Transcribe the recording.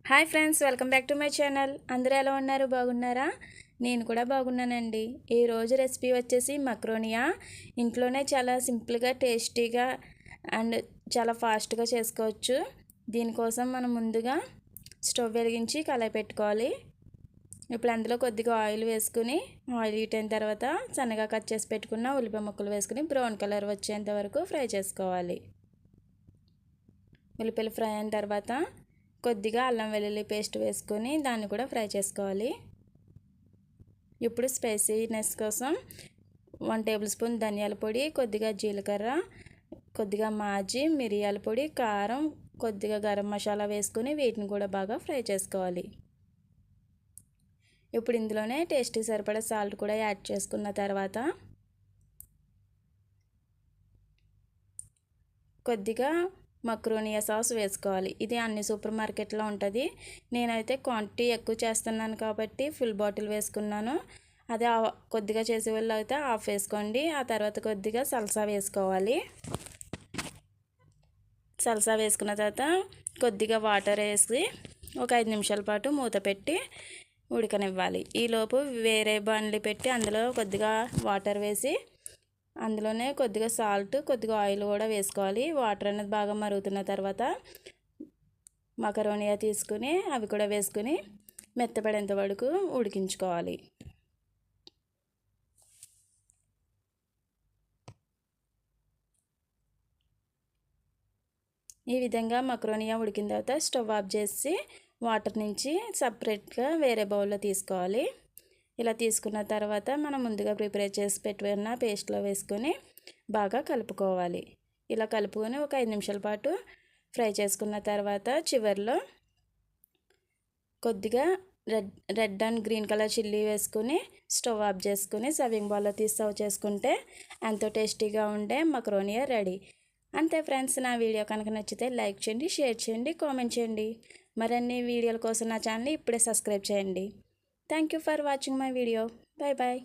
Hi friends, welcome back to my channel. అందరూ ఎలా ఉన్నారు? బాగున్నారా? నేను కూడా బాగున్నానండి. ఈరోజు రెసిపీ వచ్చేసి మక్రోనియా. ఇంట్లోనే చాలా సింపుల్గా, టేస్టీగా అండ్ చాలా ఫాస్ట్గా చేసుకోవచ్చు. దీనికోసం మనం ముందుగా స్టవ్ వెలిగించి కళాయి పెట్టుకోవాలి. ఇప్పుడు అందులో కొద్దిగా ఆయిల్ వేసుకుని, ఆయిల్ హీట్ అయిన తర్వాత సన్నగా కట్ చేసి పెట్టుకున్న ఉల్లిపాయ ముక్కలు వేసుకుని బ్రౌన్ కలర్ వచ్చేంత వరకు ఫ్రై చేసుకోవాలి. ఉల్లిపాయలు ఫ్రై అయిన తర్వాత కొద్దిగా అల్లం వెల్లుల్లి పేస్ట్ వేసుకొని దాన్ని కూడా ఫ్రై చేసుకోవాలి. ఇప్పుడు స్పైసీనెస్ కోసం 1 టేబుల్ స్పూన్ ధనియాల పొడి, కొద్దిగా జీలకర్ర, కొద్దిగా మాజీ, మిరియాల పొడి, కారం, కొద్దిగా గరం మసాలా వేసుకొని వీటిని కూడా బాగా ఫ్రై చేసుకోవాలి. ఇప్పుడు ఇందులోనే టేస్ట్కి సరిపడా సాల్ట్ కూడా యాడ్ చేసుకున్న తర్వాత కొద్దిగా మక్రోనియా సాస్ వేసుకోవాలి. ఇది అన్ని సూపర్ మార్కెట్లో ఉంటుంది. నేనైతే క్వాంటిటీ ఎక్కువ చేస్తున్నాను కాబట్టి ఫుల్ బాటిల్ వేసుకున్నాను. అదే కొద్దిగా చేసే వాళ్ళు అయితే హాఫ్ వేసుకోండి. ఆ తర్వాత కొద్దిగా సల్సా వేసుకోవాలి. సల్సా వేసుకున్న తర్వాత కొద్దిగా వాటర్ వేసి ఒక 5 నిమిషాల పాటు మూత పెట్టి ఉడకనివ్వాలి. ఈలోపు వేరే బాండ్లీ పెట్టి అందులో కొద్దిగా వాటర్ వేసి అందులోనే కొద్దిగా సాల్ట్, కొద్దిగా ఆయిల్ కూడా వేసుకోవాలి. వాటర్ అనేది బాగా మరుగుతున్న తర్వాత మకరోనియా తీసుకుని అవి కూడా వేసుకుని మెత్తపడేంత వరకు ఉడికించుకోవాలి. ఈ విధంగా మకరోనియా ఉడికిన తర్వాత స్టవ్ ఆఫ్ చేసి వాటర్ నుంచి సపరేట్గా వేరే బౌల్లో తీసుకోవాలి. ఇలా తీసుకున్న తర్వాత మనం ముందుగా ప్రిపేర్ చేసి పెట్టుకున్న పేస్ట్లో వేసుకొని బాగా కలుపుకోవాలి. ఇలా కలుపుకొని ఒక 5 నిమిషాల పాటు ఫ్రై చేసుకున్న తర్వాత చివరిలో కొద్దిగా red and green colour chilli వేసుకుని స్టవ్ ఆఫ్ చేసుకుని సర్వింగ్ బౌల్లో తీసి సర్వ్ చేసుకుంటే ఎంతో టేస్టీగా ఉండే మక్రోనియా రెడీ. అంతే ఫ్రెండ్స్, నా వీడియో కనుక నచ్చితే లైక్ చేయండి, షేర్ చేయండి, కామెంట్ చేయండి. మరిన్ని వీడియోల కోసం నా ఛానల్ని ఇప్పుడే సబ్స్క్రైబ్ చేయండి. Thank you for watching my video. Bye bye.